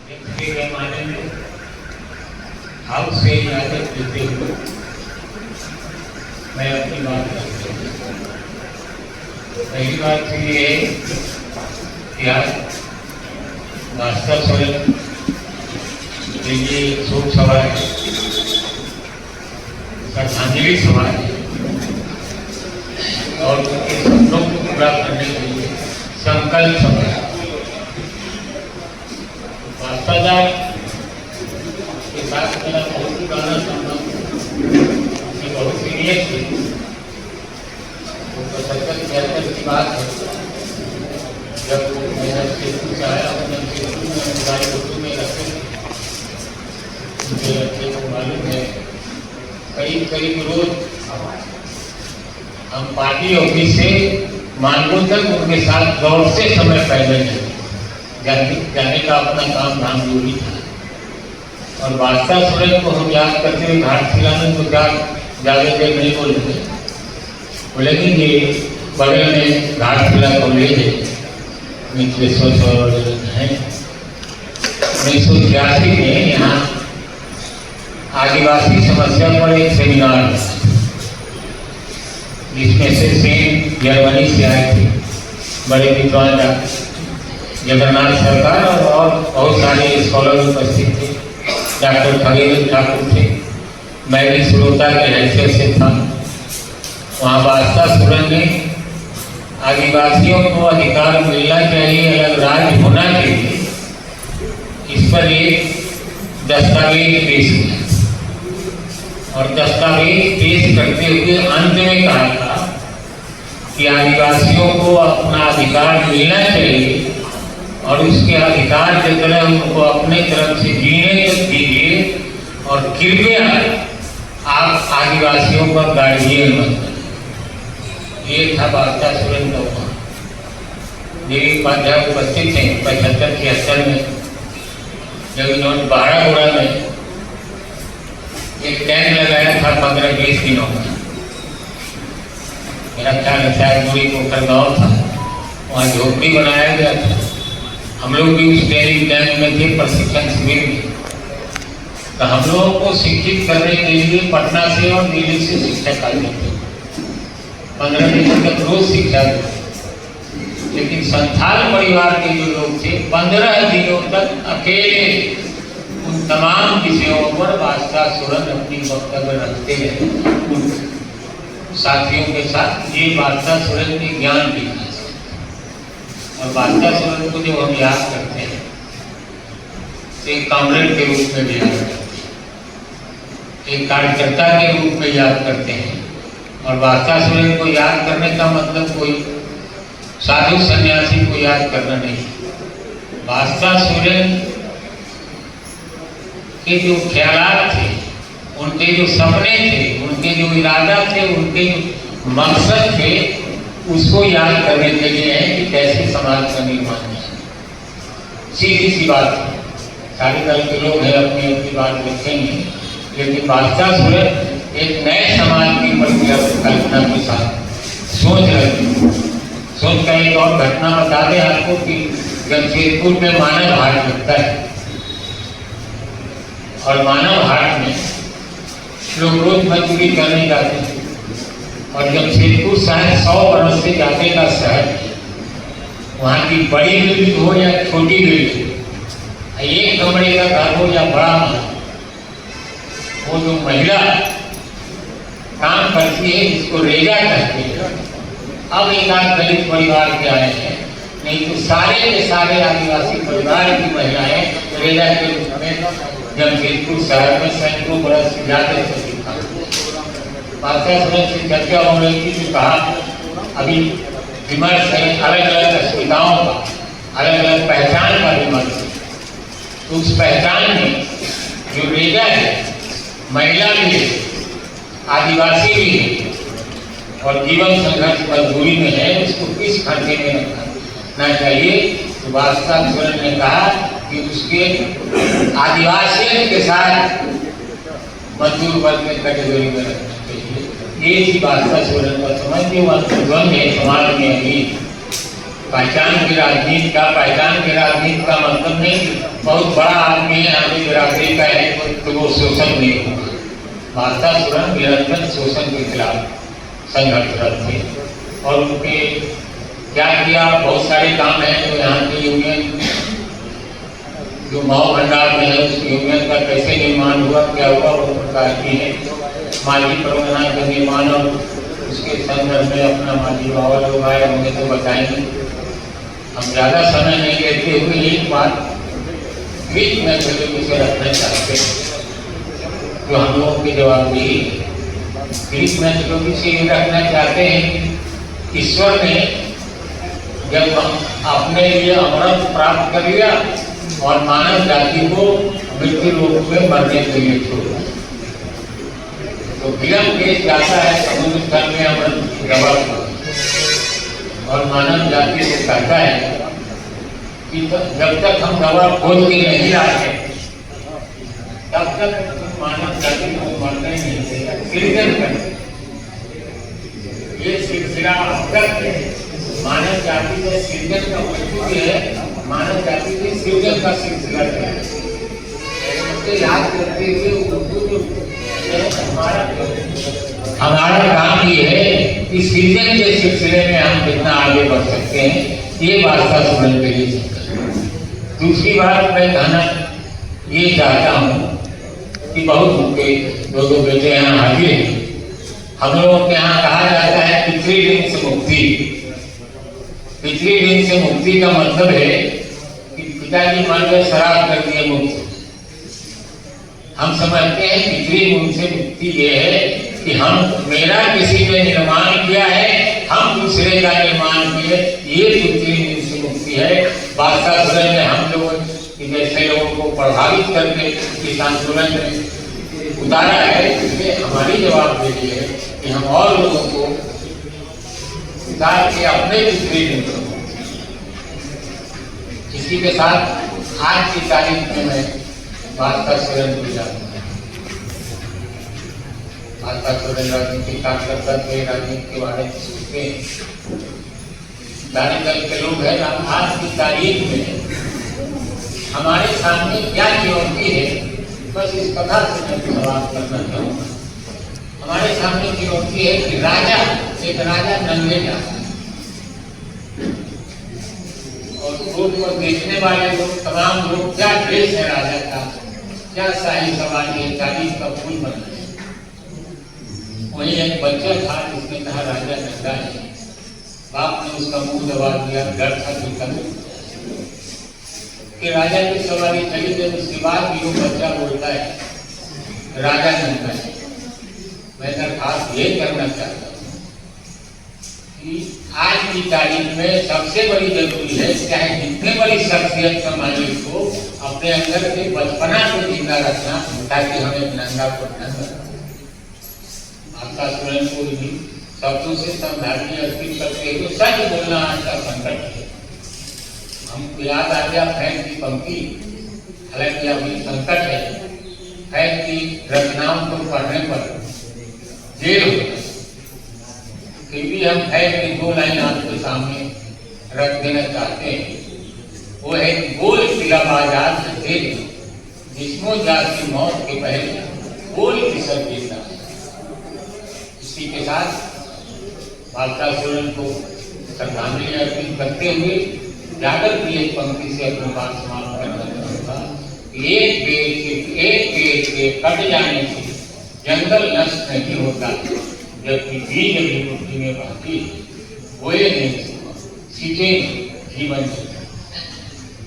पैमाने में हाउस से इजाजत देते हुए मैं अपनी बात करता हूँ। पहली बात तो ये है कि आज मास्टर सोरेन के लिए शोक सभा है, श्रद्धांजलि सभा है और उनके सपनों को पूरा करने के लिए संकल्प सभा है। वास्तवदार के साथ मेरा बहुत पुराना संबंध, बहुत सीरियस थे। वो 75-76 की बात है जब मेरा सेतु से आया, सेतु में रखते थे। मुझे रखने को मालूम है करीब रोज हम पार्टी ऑफिस से मानगो तक उनके साथ दौड़ते समय पहले जाने का अपना काम धाम जरूरी था। और बादशाह सोरेन को हम याद करते हुए घाटशिला में तो क्या ज़्यादा देर नहीं बोलेंगे, ये बगल में घाटशिला कॉलेज है, मिथिलेश्वर है। 1986 में यहाँ आदिवासी समस्या पर एक सेमिनार जिसमें से सेन जर्मनी से आए थे बड़े विद्वान जगन्नाथ सरकार और बहुत सारे स्कॉलर उपस्थित थे। डॉक्टर खगेन्द्र ठाकुर थे, मैं भी श्रोता के हैसियत से था। वहाँ बादशाह सोरेन ने आदिवासियों को अधिकार मिलना चाहिए, अलग राज्य होना चाहिए, इस पर एक दस्तावेज पेश किया और दस्तावेज पेश करते हुए अंत में कहा था कि आदिवासियों को अपना अधिकार मिलना चाहिए और उसके अधिकार के तरह उनको अपने तरफ से जीने दीजिए और कृपया आप आदिवासियों का गार्जियन मत बनिए। ये था बादशाह सोरेन का वहाँ। मेरी उपाध्याय उपस्थित थे 75-76 में, जब इन्होंने 12 में एक कैंप लगाया था 15-20 दिनों का। मेरा ख्याल है शायद दूरी पोखर गाँव था, वहाँ झोपड़ी बनाया गया था। हम लोग भी उस ट्रेनिंग कैंप में थे, प्रशिक्षण शिविर में। तो हम लोगों को शिक्षित करने के लिए पटना से और दिल्ली से शिक्षक आते थे। 15 दिन तक रोज शिक्षा दी। लेकिन संथाल परिवार के जो लोग थे 15 दिनों तक अकेले उन तमाम विषयों पर बादशाह सोरेन अपनी वक्तव्य रखते रहे साथियों के साथ। ये बादशाह सोरेन के ज्ञान की और बादशाह सोरेन को जब हम याद करते हैं तो एक कॉमरेड के रूप में भी याद करते हैं, एक कार्यकर्ता के रूप में याद करते हैं। और बादशाह सोरेन को याद करने का मतलब कोई साधु सन्यासी को याद करना नहीं। बादशाह सोरेन के जो ख्यालात थे, उनके जो सपने थे, उनके जो इरादा थे, उनके जो मकसद थे, उसको याद करने के लिए है कि कैसे समाज का निर्माण है। सीधी सी बात है, सारे दल के लोग हैं अपनी अपनी बात रखेंगे, लेकिन बादशाह सोरेन एक नए समाज की कल्पना के साथ सोच रहे थे। सोच का एक और घटना बता दें आपको कि जमशेदपुर में मानव हाट लगता है और मानव हाट में लोग रोज मजदूरी करने जाते हैं। और जमशेदपुर शहर 100 बरस से ज़्यादा का शहर है। वहाँ की बड़ी बिल्डिंग हो या छोटी बिल्डिंग, एक कमरे का घर हो या बड़ा महल, वो जो महिला काम करती है जिसको रेगा कहते हैं। अब एक आध दलित परिवार के आए हैं, नहीं तो सारे के सारे आदिवासी परिवार की महिलाएं रेगा के रूप में जमशेदपुर शहर में सैकड़ों बरस से ज़्यादा से दिखा। बादशाह सोरेन से चर्चा हो रही थी तो कहा अभी विमर्श है अलग अलग अस्मिताओं का, अलग अलग पहचान का विमर्श है। तो उस पहचान में जो रेगा है, महिला भी है, आदिवासी भी है और जीवन संघर्ष मजबूरी में है, उसको किस खाते में रखना चाहिए। तो बादशाह सोरेन ने कहा कि उसके आदिवासियों के साथ मजदूर वर्ग में कैटेगरी में रखना चाहिए। ये थी बादशाह सोरेन का समझ के द्वंद है समाज में अभी। पहचान की राजनीति का मतलब नहीं बहुत बड़ा आदमी है, आदमी बिरादरी का है तो वो शोषण नहीं होगा। माता सुरन निरंतर शोषण के खिलाफ संघर्षरत थे और उनके क्या किया, बहुत सारे काम हैं जो यहाँ की यूनियन जो माओ भंडार में है उस यूनियन का कैसे निर्माण हुआ, क्या हुआ, वो प्रकार की है। माली परगना का निर्माण और उसके संदर्भ में अपना माली बाबा लोग आए होंगे तो बताएंगे। हम ज़्यादा समय नहीं लेते हुए एक बात बीच में से रखना चाहते हैं जो हम लोगों की जवाबदेही बीच में से ये रखना चाहते हैं कि ईश्वर ने जब अपने लिए अमृत प्राप्त कर लिया और मानव जाति को मृत्यु रूप में मरने के लिए छोड़ा तो विलंब केस जाता है समुद्र तल में अमृत जब और मानव जाति से कहता है कि जब तक हम दवा खोज के नहीं लाते तब तक मानव जाति को मरना ही नहीं देगा, सृजन कर ये सिलसिला अब तक मानव जाति के सृजन का मजबूत है, मानव जाति के सृजन का सिलसिला है। याद करते हुए हमारा काम ये है कि सृजन के सिलसिले में हम कितना आगे बढ़ सकते हैं, ये वास्ता सुनने के लिए। दूसरी बात मैं कहना ये चाहता हूँ कि बहुत उनके दो बेटे यहाँ हाजिर हैं। हम लोगों के यहाँ कहा जाता है पितृऋण से मुक्ति। पितृऋण से मुक्ति का मतलब है कि पिताजी मर गए, शराब कर दिए, मुक्त। हम समझते हैं पितृऋण से मुक्ति ये है कि हम मेरा किसी ने निर्माण किया है, हम दूसरे का निर्माण किए, ये पितृऋण से मुक्ति है। बादशाह सुरन ने हम लोगों जैसे लोगों को प्रभावित करके इस आंदोलन में उतारा है, इसलिए हमारी जवाबदेही है कि हम और लोगों को उतार के अपने पितृऋण को। इसी के साथ आज की तारीख में मैं बादशाह सुरन को जानता हूँ। बादशाह सुरन राजनीतिक कार्यकर्ता थे, राजनीति के बारे में सोचते हैं, दाने दल के लोग हैं। आज की तारीख में हमारे सामने क्या चुनौती है, बस इस कथा से मैं सवाल करना चाहूँगा। हमारे सामने चुनौती है कि एक राजा नंगे जाता है और रोड पर देखने वाले लोग, तमाम लोग, क्या ड्रेस है राजा का, क्या शाही सवारी है, तारीफ का फूल बना है। वही एक बच्चा था जिसने कहा राजा नंगा है। बाप ने उसका मुंह दबा दिया, डर था कि राजा की सवारी चली गई। उसके बाद भी वो बच्चा बोलता है राजा नंगा है। मैं दरखास्त ये करना चाहता हूँ कि आज की तारीख में सबसे बड़ी जरूरी है, चाहे जितने बड़ी शख्सियत का मालिक हो, अपने अंदर से बचपना को जिंदा रखना, ताकि हमें नंगा को आपका स्वयं को भी शब्दों से श्रद्धांजलि अर्पित करते हुए सच बोलना आज का संकट है। हमको याद आ गया फैन की पंक्ति, हालांकि अभी संकट है, फैन की रचनाओं को पढ़ने पर जेल होता है, फिर भी हम फैन की दो लाइन आपके सामने रख देना चाहते हैं। वो है गोल किला बाजार से जेल, जिस्मो जात की मौत के पहले गोल की सब जीता। इसी के साथ बादशाह सुरन को श्रद्धांजलि अर्पित करते हुए जागर की एक पंक्ति से अपनी बात समाप्त करना चाहूँगा। एक पेड़ के कट जाने से जंगल नष्ट नहीं होता, जबकि बीज अभी मिट्टी में बहती है, बोए नहीं सींचे जीवन